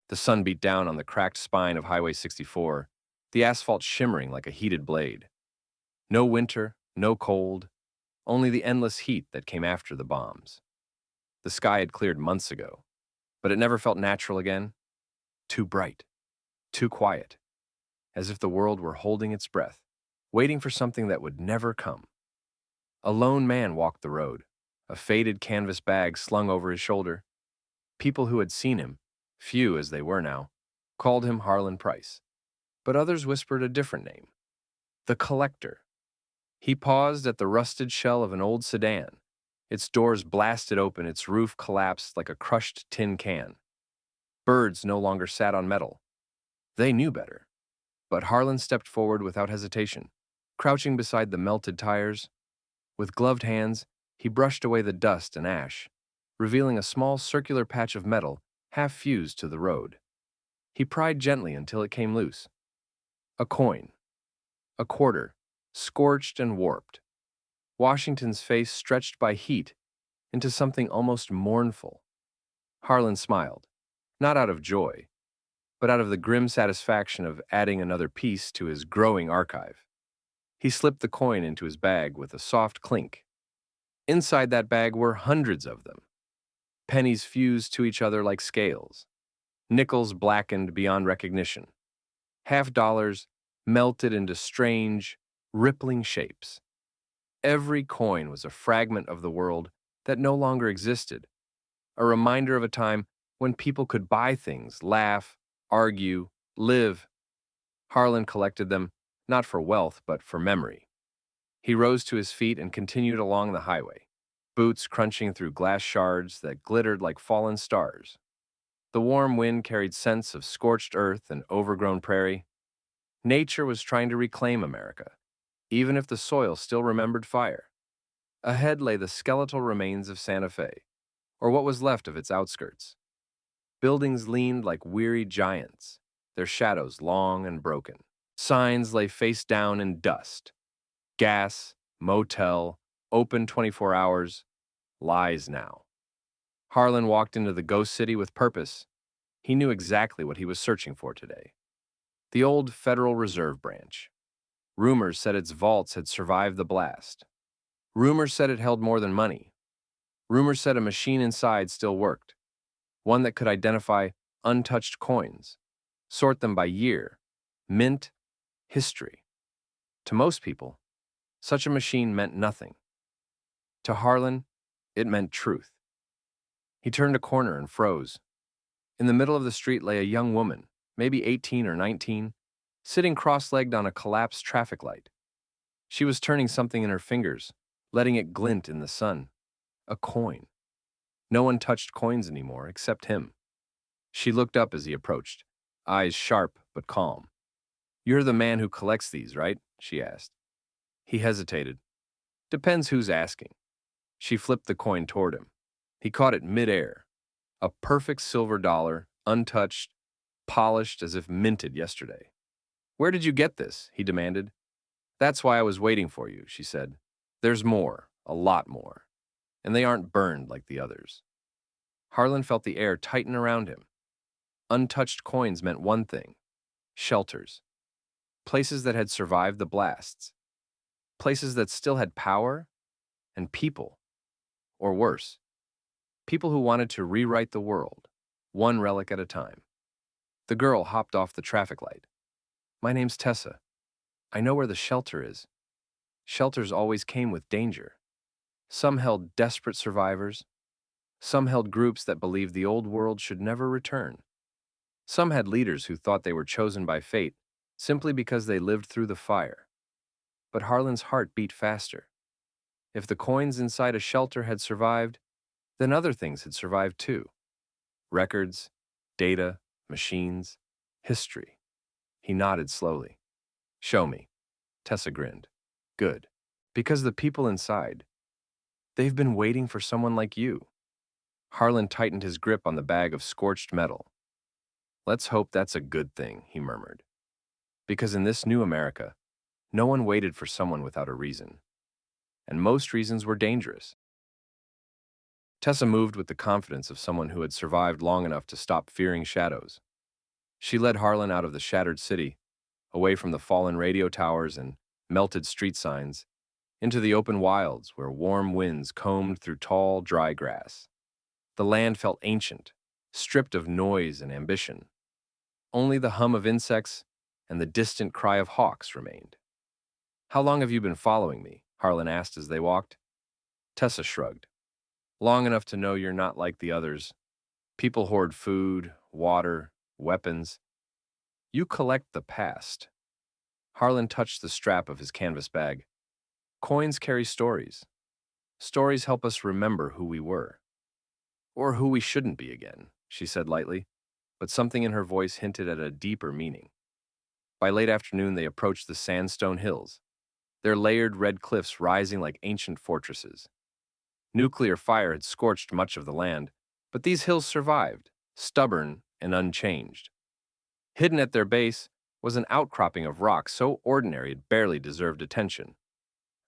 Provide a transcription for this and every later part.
The sun beat down on the cracked spine of Highway 64, the asphalt shimmering like a heated blade. No winter, no cold, only the endless heat that came after the bombs. The sky had cleared months ago, but it never felt natural again. Too bright, too quiet, as if the world were holding its breath, waiting for something that would never come. A lone man walked the road, a faded canvas bag slung over his shoulder. People who had seen him, few as they were now, called him Harlan Price, but others whispered a different name, the Collector. He paused at the rusted shell of an old sedan. Its doors blasted open, its roof collapsed like a crushed tin can. Birds no longer sat on metal. They knew better. But Harlan stepped forward without hesitation, crouching beside the melted tires. With gloved hands, he brushed away the dust and ash, revealing a small circular patch of metal half fused to the road. He pried gently until it came loose. A coin. A quarter, scorched and warped. Washington's face stretched by heat into something almost mournful. Harlan smiled, not out of joy, but out of the grim satisfaction of adding another piece to his growing archive. He slipped the coin into his bag with a soft clink. Inside that bag were hundreds of them. Pennies fused to each other like scales. Nickels blackened beyond recognition. Half-dollars melted into strange, rippling shapes. Every coin was a fragment of the world that no longer existed, a reminder of a time when people could buy things, laugh, argue, live. Harlan collected them, not for wealth, but for memory. He rose to his feet and continued along the highway, boots crunching through glass shards that glittered like fallen stars. The warm wind carried scents of scorched earth and overgrown prairie. Nature was trying to reclaim America, even if the soil still remembered fire. Ahead lay the skeletal remains of Santa Fe, or what was left of its outskirts. Buildings leaned like weary giants, their shadows long and broken. Signs lay face down in dust. Gas, motel, open 24 hours, lies now. Harlan walked into the ghost city with purpose. He knew exactly what he was searching for today. The old Federal Reserve Branch. Rumors said its vaults had survived the blast. Rumors said it held more than money. Rumors said a machine inside still worked, one that could identify untouched coins, sort them by year, mint, history. To most people, such a machine meant nothing. To Harlan, it meant truth. He turned a corner and froze. In the middle of the street lay a young woman, maybe 18 or 19, sitting cross-legged on a collapsed traffic light. She was turning something in her fingers, letting it glint in the sun. A coin. No one touched coins anymore except him. She looked up as he approached, eyes sharp but calm. "You're the man who collects these, right?" she asked. He hesitated. "Depends who's asking." She flipped the coin toward him. He caught it mid-air. A perfect silver dollar, untouched, polished as if minted yesterday. "Where did you get this?" he demanded. "That's why I was waiting for you," she said. "There's more, a lot more. And they aren't burned like the others." Harlan felt the air tighten around him. Untouched coins meant one thing: shelters. Places that had survived the blasts. Places that still had power and people. Or worse, people who wanted to rewrite the world, one relic at a time. The girl hopped off the traffic light. "My name's Tessa. I know where the shelter is." Shelters always came with danger. Some held desperate survivors. Some held groups that believed the old world should never return. Some had leaders who thought they were chosen by fate simply because they lived through the fire. But Harlan's heart beat faster. If the coins inside a shelter had survived, then other things had survived too. Records, data, machines, history. He nodded slowly. "Show me." Tessa grinned. "Good. Because the people inside, they've been waiting for someone like you." Harlan tightened his grip on the bag of scorched metal. "Let's hope that's a good thing," he murmured. Because in this new America, no one waited for someone without a reason. And most reasons were dangerous. Tessa moved with the confidence of someone who had survived long enough to stop fearing shadows. She led Harlan out of the shattered city, away from the fallen radio towers and melted street signs, into the open wilds where warm winds combed through tall, dry grass. The land felt ancient, stripped of noise and ambition. Only the hum of insects and the distant cry of hawks remained. "How long have you been following me?" Harlan asked as they walked. Tessa shrugged. "Long enough to know you're not like the others. People hoard food, water, weapons. You collect the past." Harlan touched the strap of his canvas bag. "Coins carry stories. Stories help us remember who we were. Or who we shouldn't be again," she said lightly, but something in her voice hinted at a deeper meaning. By late afternoon, they approached the sandstone hills, their layered red cliffs rising like ancient fortresses. Nuclear fire had scorched much of the land, but these hills survived, stubborn and unchanged. Hidden at their base was an outcropping of rock so ordinary it barely deserved attention,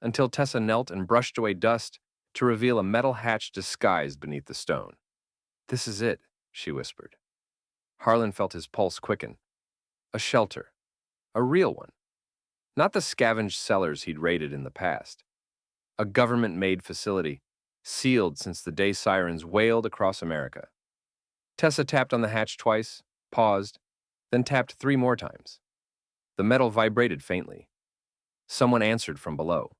until Tessa knelt and brushed away dust to reveal a metal hatch disguised beneath the stone. "This is it," she whispered. Harlan felt his pulse quicken. A shelter. A real one. Not the scavenged cellars he'd raided in the past. A government-made facility, sealed since the day sirens wailed across America. Tessa tapped on the hatch twice, paused, then tapped 3 more times. The metal vibrated faintly. Someone answered from below.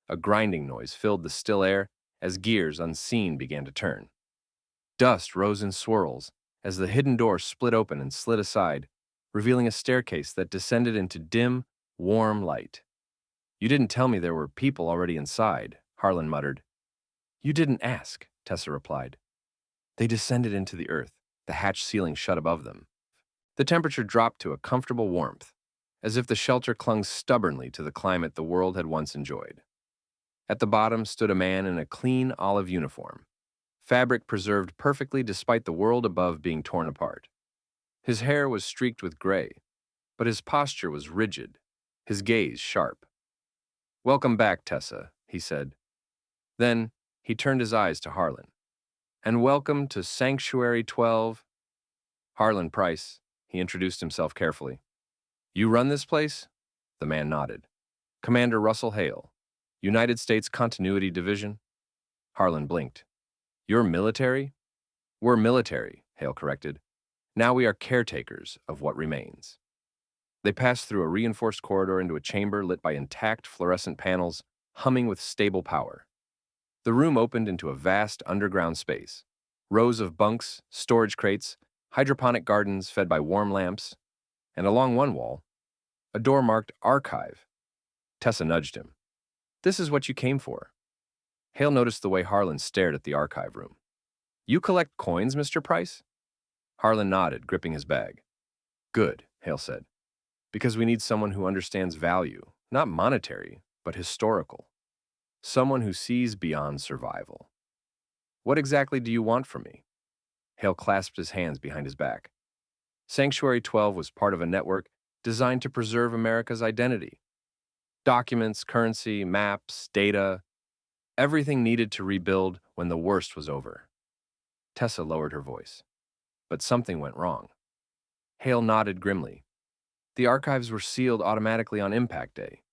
A grinding noise filled the still air as gears unseen began to turn. Dust rose in swirls as the hidden door split open and slid aside, revealing a staircase that descended into dim, warm light. "You didn't tell me there were people already inside," Harlan muttered. "You didn't ask," Tessa replied. They descended into the earth, the hatch ceiling shut above them. The temperature dropped to a comfortable warmth, as if the shelter clung stubbornly to the climate the world had once enjoyed. At the bottom stood a man in a clean olive uniform, fabric preserved perfectly despite the world above being torn apart. His hair was streaked with gray, but his posture was rigid, his gaze sharp. "Welcome back, Tessa," he said. Then he turned his eyes to Harlan. "And welcome to Sanctuary 12. Harlan Price," he introduced himself carefully. "You run this place?" The man nodded. "Commander Russell Hale, United States Continuity Division?" Harlan blinked. "You're military?" "We're military," Hale corrected. "Now we are caretakers of what remains." They passed through a reinforced corridor into a chamber lit by intact fluorescent panels, humming with stable power. The room opened into a vast underground space. Rows of bunks, storage crates, hydroponic gardens fed by warm lamps, and along one wall, a door marked Archive. Tessa nudged him. "This is what you came for." Hale noticed the way Harlan stared at the archive room. "You collect coins, Mr. Price?" Harlan nodded, gripping his bag. "Good," Hale said. "Because we need someone who understands value, not monetary, but historical. Someone who sees beyond survival." "What exactly do you want from me?" Hale clasped his hands behind his back. Sanctuary 12 was part of a network designed to preserve America's identity. Documents, currency, maps, data, everything needed to rebuild when the worst was over. Tessa lowered her voice. But something went wrong. Hale nodded grimly. "The archives were sealed automatically on Impact Day.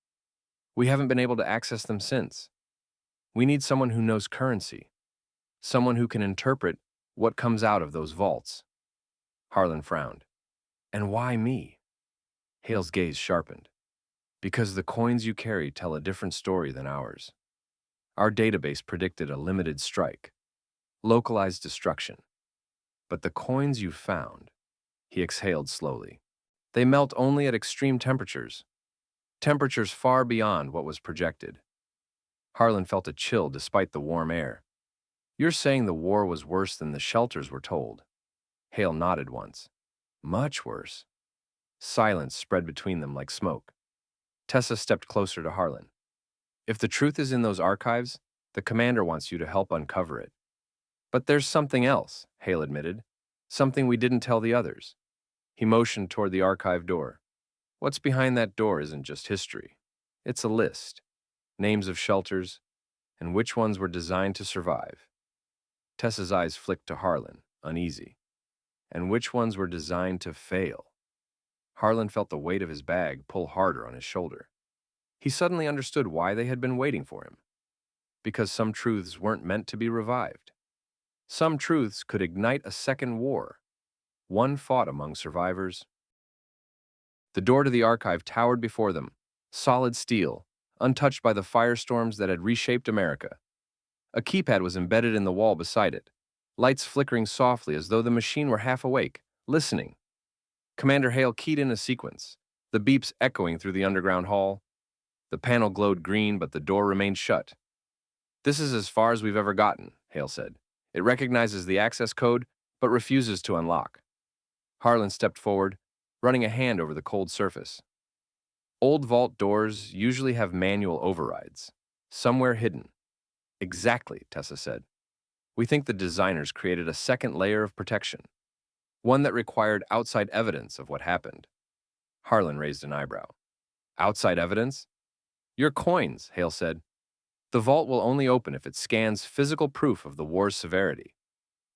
We haven't been able to access them since. We need someone who knows currency, someone who can interpret what comes out of those vaults." Harlan frowned. "And why me?" Hale's gaze sharpened. "Because the coins you carry tell a different story than ours. Our database predicted a limited strike, localized destruction. But the coins you found," he exhaled slowly, "they melt only at extreme temperatures, temperatures far beyond what was projected." Harlan felt a chill despite the warm air. "You're saying the war was worse than the shelters were told?" Hale nodded once. "Much worse." Silence spread between them like smoke. Tessa stepped closer to Harlan. "If the truth is in those archives, the commander wants you to help uncover it." "But there's something else," Hale admitted. "Something we didn't tell the others." He motioned toward the archive door. "What's behind that door isn't just history. It's a list. Names of shelters, and which ones were designed to survive." Tessa's eyes flicked to Harlan, uneasy. and which ones were designed to fail. Harlan felt the weight of his bag pull harder on his shoulder. He suddenly understood why they had been waiting for him. Because some truths weren't meant to be revived. Some truths could ignite a second war, one fought among survivors. The door to the archive towered before them, solid steel, untouched by the firestorms that had reshaped America. A keypad was embedded in the wall beside it, lights flickering softly as though the machine were half awake, listening. Commander Hale keyed in a sequence, the beeps echoing through the underground hall. The panel glowed green, but the door remained shut. "This is as far as we've ever gotten," Hale said. "It recognizes the access code, but refuses to unlock." Harlan stepped forward, running a hand over the cold surface. Old vault doors usually have manual overrides, somewhere hidden. "Exactly," Tessa said. "We think the designers created a second layer of protection, one that required outside evidence of what happened." Harlan raised an eyebrow. "Outside evidence?" "Your coins," Hale said. "The vault will only open if it scans physical proof of the war's severity.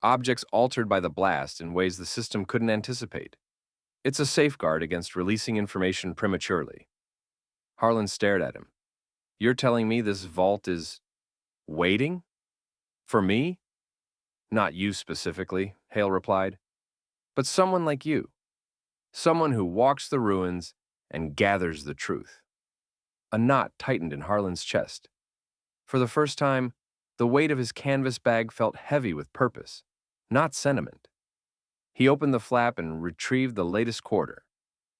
Objects altered by the blast in ways the system couldn't anticipate. It's a safeguard against releasing information prematurely." Harlan stared at him. "You're telling me this vault is waiting? For me?" "Not you specifically," Hale replied, "but someone like you. Someone who walks the ruins and gathers the truth." A knot tightened in Harlan's chest. For the first time, the weight of his canvas bag felt heavy with purpose, not sentiment. He opened the flap and retrieved the latest quarter.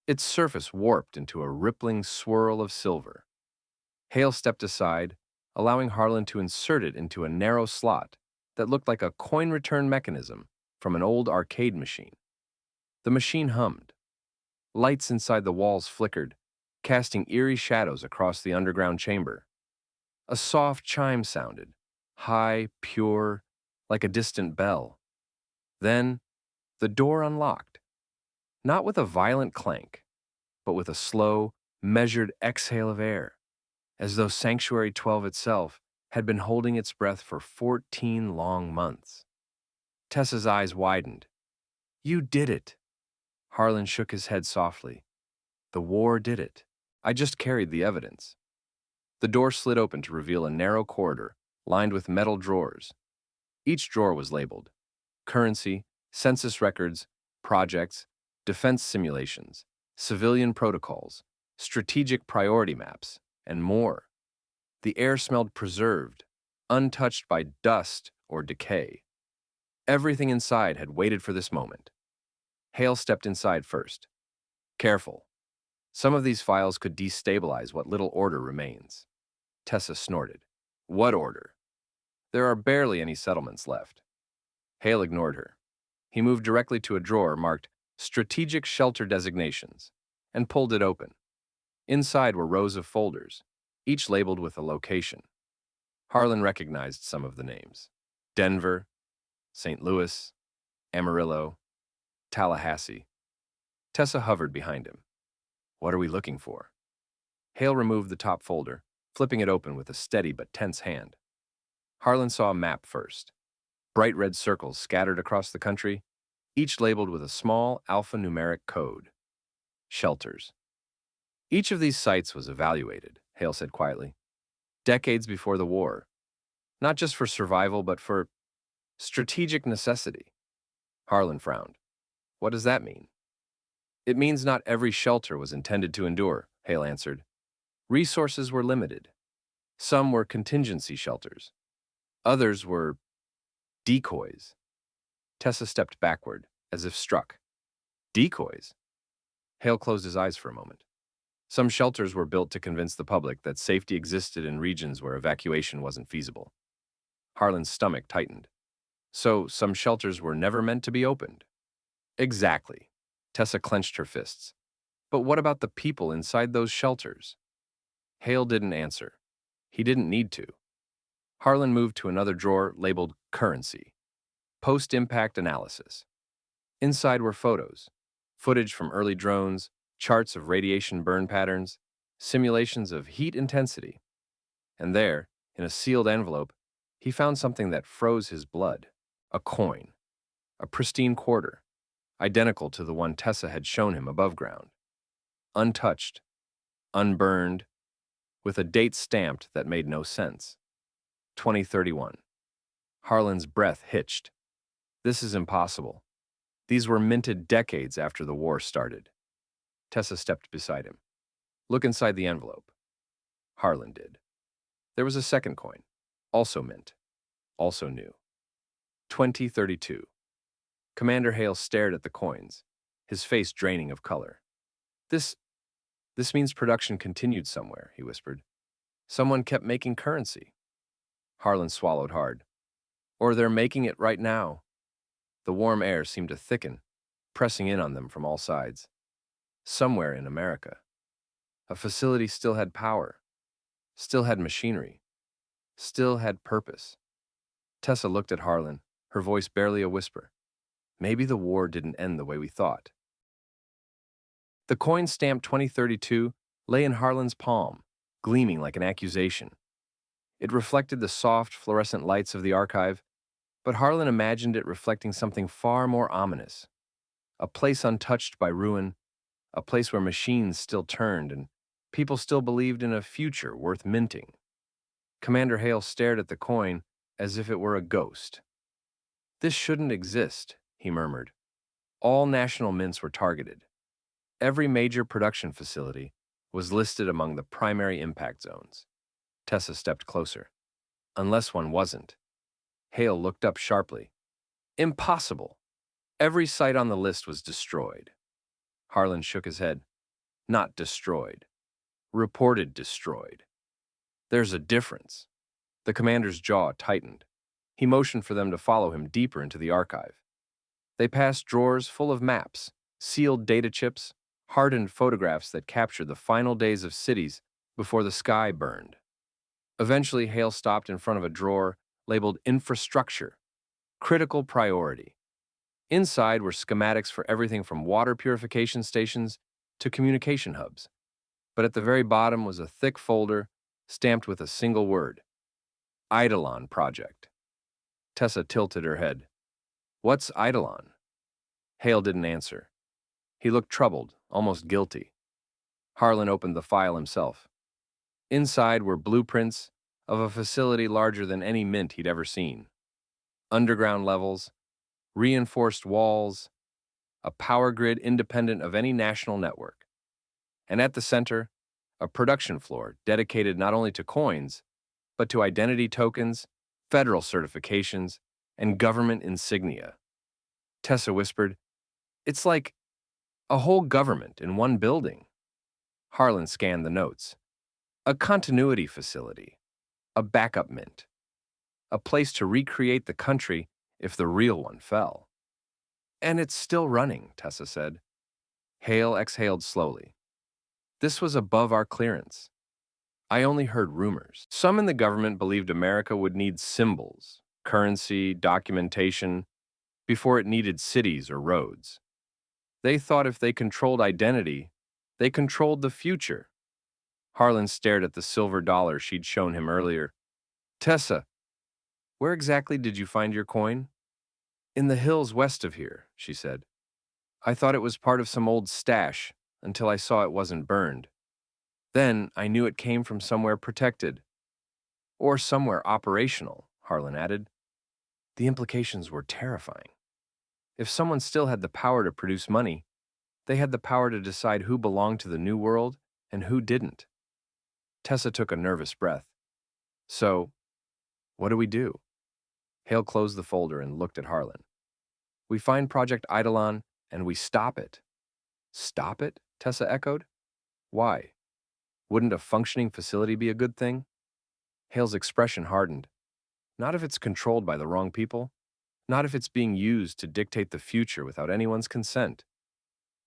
Its surface warped into a rippling swirl of silver. Hale stepped aside, allowing Harlan to insert it into a narrow slot that looked like a coin return mechanism from an old arcade machine. The machine hummed. Lights inside the walls flickered, casting eerie shadows across the underground chamber. A soft chime sounded, high, pure, like a distant bell. Then, the door unlocked, not with a violent clank, but with a slow, measured exhale of air, as though Sanctuary 12 itself had been holding its breath for 14 long months. Tessa's eyes widened. "You did it." Harlan shook his head softly. "The war did it. I just carried the evidence." The door slid open to reveal a narrow corridor lined with metal drawers. Each drawer was labeled: currency, census records, projects, defense simulations, civilian protocols, strategic priority maps, and more. The air smelled preserved, untouched by dust or decay. Everything inside had waited for this moment. Hale stepped inside first. "Careful. Some of these files could destabilize what little order remains." Tessa snorted. "What order?" "There are barely any settlements left." Hale ignored her. He moved directly to a drawer marked Strategic Shelter Designations and pulled it open. Inside were rows of folders, each labeled with a location. Harlan recognized some of the names: Denver, St. Louis, Amarillo, Tallahassee. Tessa hovered behind him. "What are we looking for?" Hale removed the top folder, flipping it open with a steady but tense hand. Harlan saw a map first. Bright red circles scattered across the country, each labeled with a small alphanumeric code. Shelters. "Each of these sites was evaluated," Hale said quietly, "decades before the war. Not just for survival, but for strategic necessity." Harlan frowned. "What does that mean?" "It means not every shelter was intended to endure," Hale answered. "Resources were limited. Some were contingency shelters. Others were decoys." Tessa stepped backward, as if struck. "Decoys?" Hale closed his eyes for a moment. Some shelters were built to convince the public that safety existed in regions where evacuation wasn't feasible. Harlan's stomach tightened. "So some shelters were never meant to be opened?" "Exactly." Tessa clenched her fists. "But what about the people inside those shelters?" Hale didn't answer. He didn't need to. Harlan moved to another drawer labeled Currency. Post-impact analysis. Inside were photos, footage from early drones, charts of radiation burn patterns, simulations of heat intensity. And there, in a sealed envelope, he found something that froze his blood. A coin. A pristine quarter. identical to the one Tessa had shown him above ground. Untouched, unburned, with a date stamped that made no sense. 2031. Harlan's breath hitched. This is impossible. These were minted decades after the war started. Tessa stepped beside him. Look inside the envelope. Harlan did. There was a second coin, also mint, also new. 2032. Commander Hale stared at the coins, his face draining of color. This means production continued somewhere, he whispered. Someone kept making currency. Harlan swallowed hard. Or they're making it right now. The warm air seemed to thicken, pressing in on them from all sides. Somewhere in America. A facility still had power, still had machinery, still had purpose. Tessa looked at Harlan, her voice barely a whisper. Maybe the war didn't end the way we thought. The coin stamped 2032 lay in Harlan's palm, gleaming like an accusation. It reflected the soft, fluorescent lights of the archive, but Harlan imagined it reflecting something far more ominous. A place untouched by ruin, a place where machines still turned and people still believed in a future worth minting. Commander Hale stared at the coin as if it were a ghost. This shouldn't exist, he murmured. All national mints were targeted. Every major production facility was listed among the primary impact zones. Tessa stepped closer. Unless one wasn't. Hale looked up sharply. Impossible. Every site on the list was destroyed. Harlan shook his head. Not destroyed. Reported destroyed. There's a difference. The commander's jaw tightened. He motioned for them to follow him deeper into the archive. They passed drawers full of maps, sealed data chips, hardened photographs that captured the final days of cities before the sky burned. Eventually, Hale stopped in front of a drawer labeled Infrastructure, Critical Priority. Inside were schematics for everything from water purification stations to communication hubs. But at the very bottom was a thick folder stamped with a single word, Eidolon Project. Tessa tilted her head. What's Eidolon? Hale didn't answer. He looked troubled, almost guilty. Harlan opened the file himself. Inside were blueprints of a facility larger than any mint he'd ever seen. Underground levels, reinforced walls, a power grid independent of any national network. And at the center, a production floor dedicated not only to coins, but to identity tokens, federal certifications, and government insignia. Tessa whispered, It's like a whole government in one building. Harlan scanned the notes. A continuity facility, a backup mint, a place to recreate the country if the real one fell. And it's still running, Tessa said. Hale exhaled slowly. This was above our clearance. I only heard rumors. Some in the government believed America would need symbols, currency, documentation, before it needed cities or roads. They thought if they controlled identity, they controlled the future. Harlan stared at the silver dollar she'd shown him earlier. Tessa, where exactly did you find your coin? In the hills west of here, she said. I thought it was part of some old stash until I saw it wasn't burned. Then I knew it came from somewhere protected. Or somewhere operational, Harlan added. The implications were terrifying. If someone still had the power to produce money, they had the power to decide who belonged to the new world and who didn't. Tessa took a nervous breath. So, what do we do? Hale closed the folder and looked at Harlan. We find Project Eidolon and we stop it. Stop it? Tessa echoed. Why? Wouldn't a functioning facility be a good thing? Hale's expression hardened. Not if it's controlled by the wrong people. Not if it's being used to dictate the future without anyone's consent.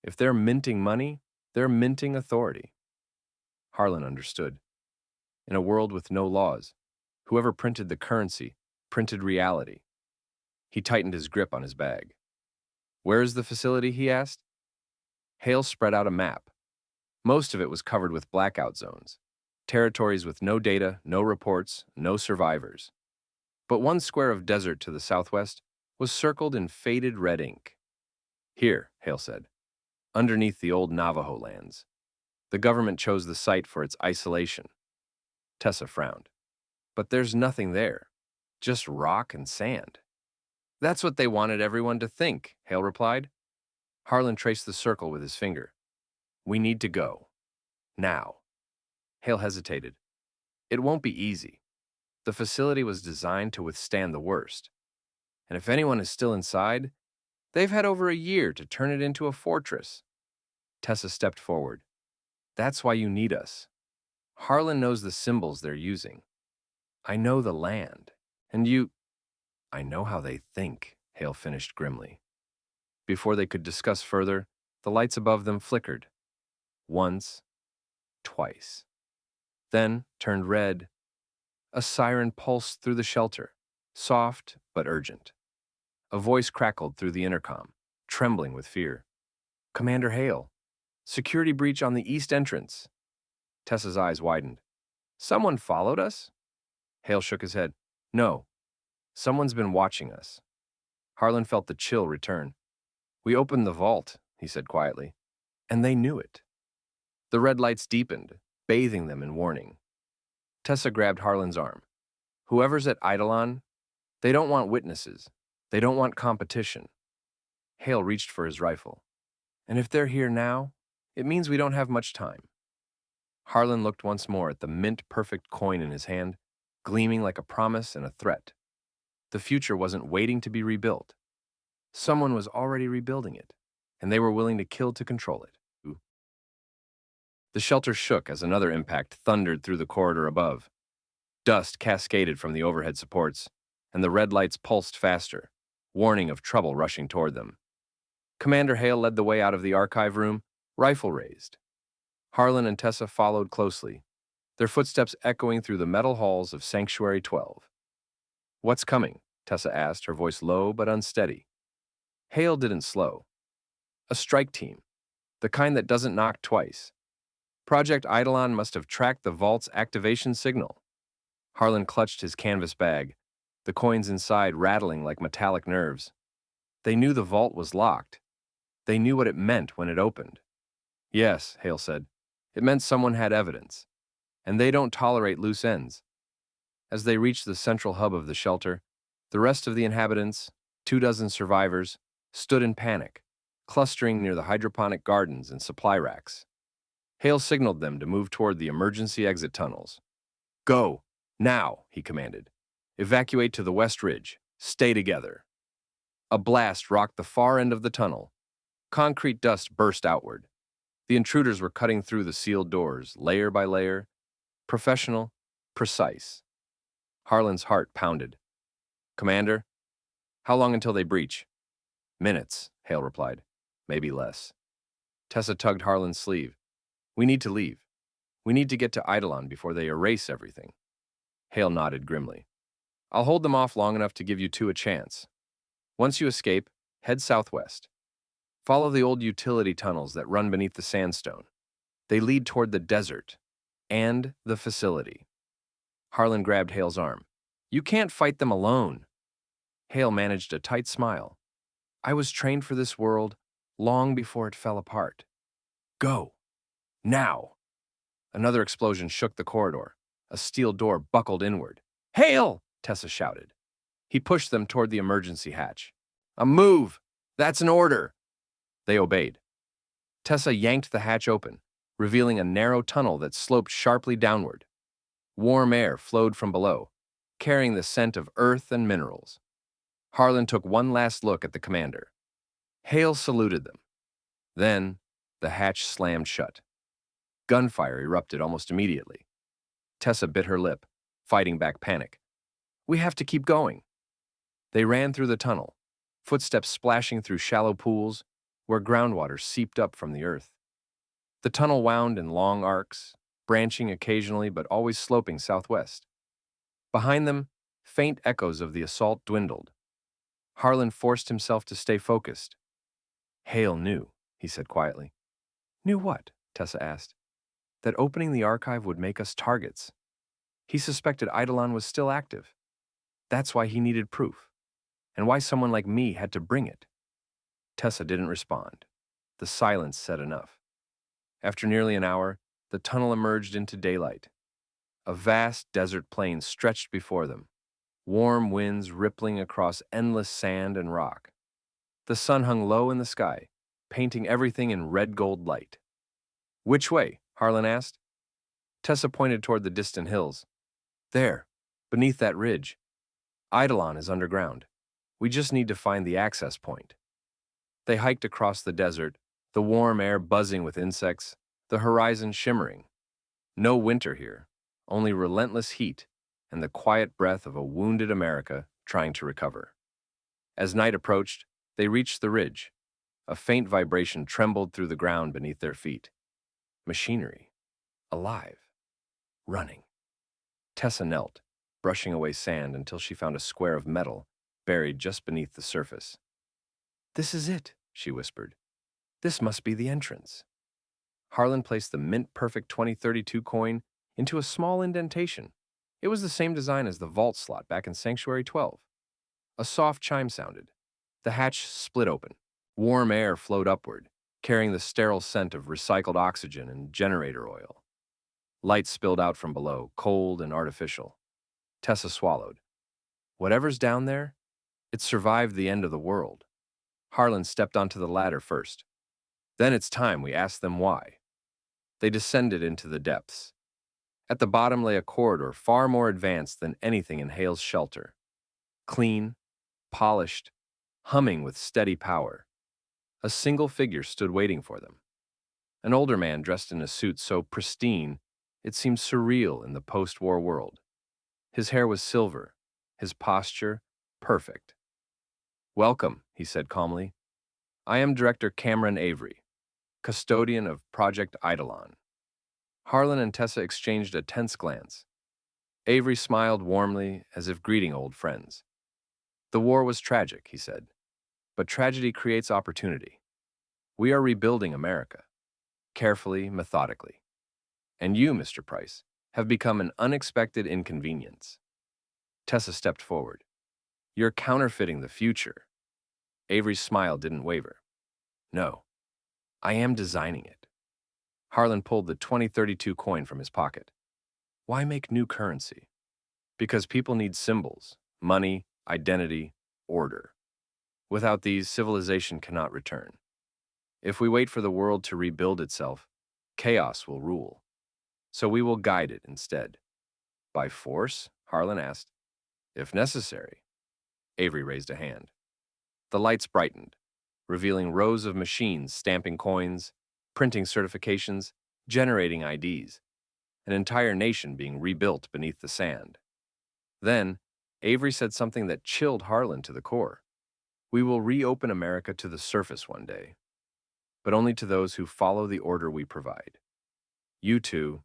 If they're minting money, they're minting authority. Harlan understood. In a world with no laws, whoever printed the currency printed reality. He tightened his grip on his bag. Where is the facility, he asked. Hale spread out a map. Most of it was covered with blackout zones, territories with no data, no reports, no survivors. But one square of desert to the southwest was circled in faded red ink. Here, Hale said, underneath the old Navajo lands. The government chose the site for its isolation. Tessa frowned. But there's nothing there, just rock and sand. That's what they wanted everyone to think, Hale replied. Harlan traced the circle with his finger. We need to go. Now. Hale hesitated. It won't be easy. The facility was designed to withstand the worst. And if anyone is still inside, they've had over a year to turn it into a fortress. Tessa stepped forward. That's why you need us. Harlan knows the symbols they're using. I know the land. And you... I know how they think, Hale finished grimly. Before they could discuss further, the lights above them flickered. Once, twice. Then turned red. A siren pulsed through the shelter, soft but urgent. A voice crackled through the intercom, trembling with fear. Commander Hale, security breach on the east entrance. Tessa's eyes widened. Someone followed us? Hale shook his head. No. Someone's been watching us. Harlan felt the chill return. We opened the vault, he said quietly, and they knew it. The red lights deepened, bathing them in warning. Tessa grabbed Harlan's arm. Whoever's at Eidolon, they don't want witnesses. They don't want competition. Hale reached for his rifle. And if they're here now, it means we don't have much time. Harlan looked once more at the mint-perfect coin in his hand, gleaming like a promise and a threat. The future wasn't waiting to be rebuilt. Someone was already rebuilding it, and they were willing to kill to control it. The shelter shook as another impact thundered through the corridor above. Dust cascaded from the overhead supports, and the red lights pulsed faster, warning of trouble rushing toward them. Commander Hale led the way out of the archive room, rifle raised. Harlan and Tessa followed closely, their footsteps echoing through the metal halls of Sanctuary 12. What's coming? Tessa asked, her voice low but unsteady. Hale didn't slow. A strike team, the kind that doesn't knock twice. Project Eidolon must have tracked the vault's activation signal. Harlan clutched his canvas bag, the coins inside rattling like metallic nerves. They knew the vault was locked. They knew what it meant when it opened. Yes, Hale said. It meant someone had evidence. And they don't tolerate loose ends. As they reached the central hub of the shelter, the rest of the inhabitants, 24 survivors, stood in panic, clustering near the hydroponic gardens and supply racks. Hale signaled them to move toward the emergency exit tunnels. Go, now, he commanded. Evacuate to the West Ridge. Stay together. A blast rocked the far end of the tunnel. Concrete dust burst outward. The intruders were cutting through the sealed doors, layer by layer, professional, precise. Harlan's heart pounded. Commander, how long until they breach? Minutes, Hale replied. Maybe less. Tessa tugged Harlan's sleeve. We need to leave. We need to get to Eidolon before they erase everything. Hale nodded grimly. I'll hold them off long enough to give you two a chance. Once you escape, head southwest. Follow the old utility tunnels that run beneath the sandstone. They lead toward the desert and the facility. Harlan grabbed Hale's arm. You can't fight them alone. Hale managed a tight smile. I was trained for this world long before it fell apart. Go. Now. Another explosion shook the corridor. A steel door buckled inward. Hale! Tessa shouted. He pushed them toward the emergency hatch. A move! That's an order! They obeyed. Tessa yanked the hatch open, revealing a narrow tunnel that sloped sharply downward. Warm air flowed from below, carrying the scent of earth and minerals. Harlan took one last look at the commander. Hale saluted them. Then, the hatch slammed shut. Gunfire erupted almost immediately. Tessa bit her lip, fighting back panic. We have to keep going. They ran through the tunnel, footsteps splashing through shallow pools where groundwater seeped up from the earth. The tunnel wound in long arcs, branching occasionally but always sloping southwest. Behind them, faint echoes of the assault dwindled. Harlan forced himself to stay focused. Hale knew, he said quietly. Knew what? Tessa asked. That opening the archive would make us targets. He suspected Eidolon was still active. That's why he needed proof, and why someone like me had to bring it. Tessa didn't respond. The silence said enough. After nearly an hour, the tunnel emerged into daylight. A vast desert plain stretched before them, warm winds rippling across endless sand and rock. The sun hung low in the sky, painting everything in red-gold light. "Which way?" Harlan asked. Tessa pointed toward the distant hills. "There, beneath that ridge. Eidolon is underground. We just need to find the access point." They hiked across the desert, the warm air buzzing with insects, the horizon shimmering. No winter here, only relentless heat and the quiet breath of a wounded America trying to recover. As night approached, they reached the ridge. A faint vibration trembled through the ground beneath their feet. Machinery. Alive. Running. Tessa knelt, brushing away sand until she found a square of metal buried just beneath the surface. "This is it," she whispered. "This must be the entrance." Harlan placed the mint-perfect 2032 coin into a small indentation. It was the same design as the vault slot back in Sanctuary 12. A soft chime sounded. The hatch split open. Warm air flowed upward, carrying the sterile scent of recycled oxygen and generator oil. Light spilled out from below, cold and artificial. Tessa swallowed. Whatever's down there, it survived the end of the world. Harlan stepped onto the ladder first. "Then it's time we asked them why." They descended into the depths. At the bottom lay a corridor far more advanced than anything in Hale's shelter. Clean, polished, humming with steady power. A single figure stood waiting for them. An older man dressed in a suit so pristine it seemed surreal in the post-war world. His hair was silver, his posture perfect. "Welcome," he said calmly. "I am Director Cameron Avery, custodian of Project Eidolon." Harlan and Tessa exchanged a tense glance. Avery smiled warmly, as if greeting old friends. "The war was tragic," he said, "but tragedy creates opportunity. We are rebuilding America, carefully, methodically. And you, Mr. Price, have become an unexpected inconvenience." Tessa stepped forward. "You're counterfeiting the future." Avery's smile didn't waver. "No, I am designing it." Harlan pulled the 2032 coin from his pocket. "Why make new currency?" "Because people need symbols, money, identity, order. Without these, civilization cannot return. If we wait for the world to rebuild itself, chaos will rule. So we will guide it instead." "By force?" Harlan asked. "If necessary." Avery raised a hand. The lights brightened, revealing rows of machines stamping coins, printing certifications, generating IDs, an entire nation being rebuilt beneath the sand. Then, Avery said something that chilled Harlan to the core. "We will reopen America to the surface one day, but only to those who follow the order we provide. You two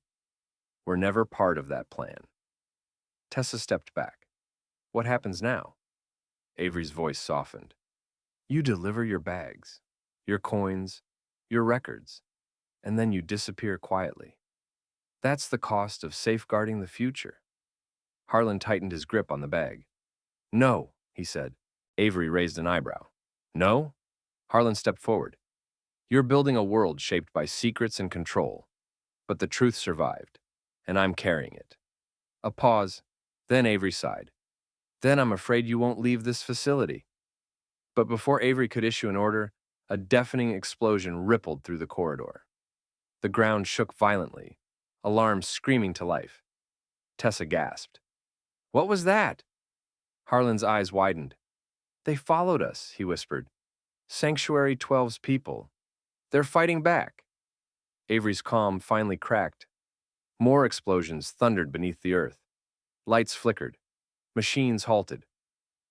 were never part of that plan." Tessa stepped back. "What happens now?" Avery's voice softened. "You deliver your bags, your coins, your records, and then you disappear quietly. That's the cost of safeguarding the future." Harlan tightened his grip on the bag. "No," he said. Avery raised an eyebrow. "No?" Harlan stepped forward. "You're building a world shaped by secrets and control, but the truth survived, and I'm carrying it." A pause, then Avery sighed. "Then I'm afraid you won't leave this facility." But before Avery could issue an order, a deafening explosion rippled through the corridor. The ground shook violently, alarms screaming to life. Tessa gasped. "What was that?" Harlan's eyes widened. "They followed us," he whispered. "Sanctuary 12's people. They're fighting back." Avery's calm finally cracked. More explosions thundered beneath the earth. Lights flickered. Machines halted.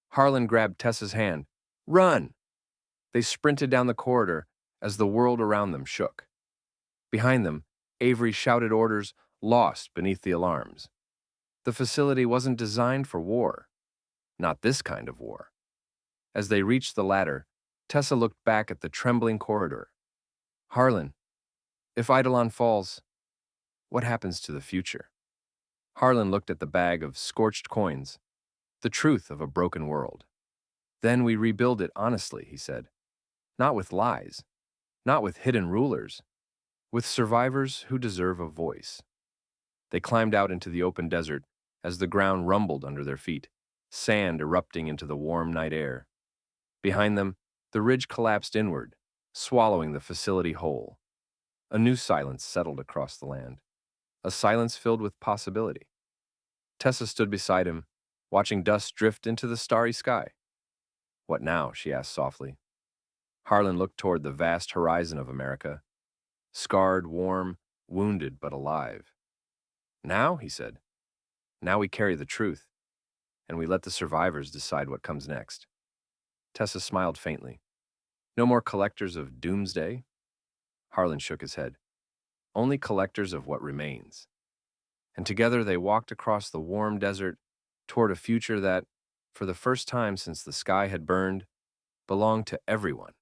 Harlan grabbed Tessa's hand. "Run!" They sprinted down the corridor as the world around them shook. Behind them, Avery shouted orders, lost beneath the alarms. The facility wasn't designed for war. Not this kind of war. As they reached the ladder, Tessa looked back at the trembling corridor. "Harlan, if Eidolon falls, what happens to the future?" Harlan looked at the bag of scorched coins, the truth of a broken world. "Then we rebuild it honestly," he said. Not with lies, not with hidden rulers, with survivors who deserve a voice. They climbed out into the open desert as the ground rumbled under their feet, sand erupting into the warm night air. Behind them, the ridge collapsed inward, swallowing the facility whole. A new silence settled across the land, a silence filled with possibility. Tessa stood beside him, watching dust drift into the starry sky. "What now?" she asked softly. Harlan looked toward the vast horizon of America, scarred, warm, wounded, but alive. "Now," he said, "now we carry the truth, and we let the survivors decide what comes next." Tessa smiled faintly. "No more collectors of doomsday?" Harlan shook his head. "Only collectors of what remains." And together they walked across the warm desert toward a future that, for the first time since the sky had burned, belonged to everyone.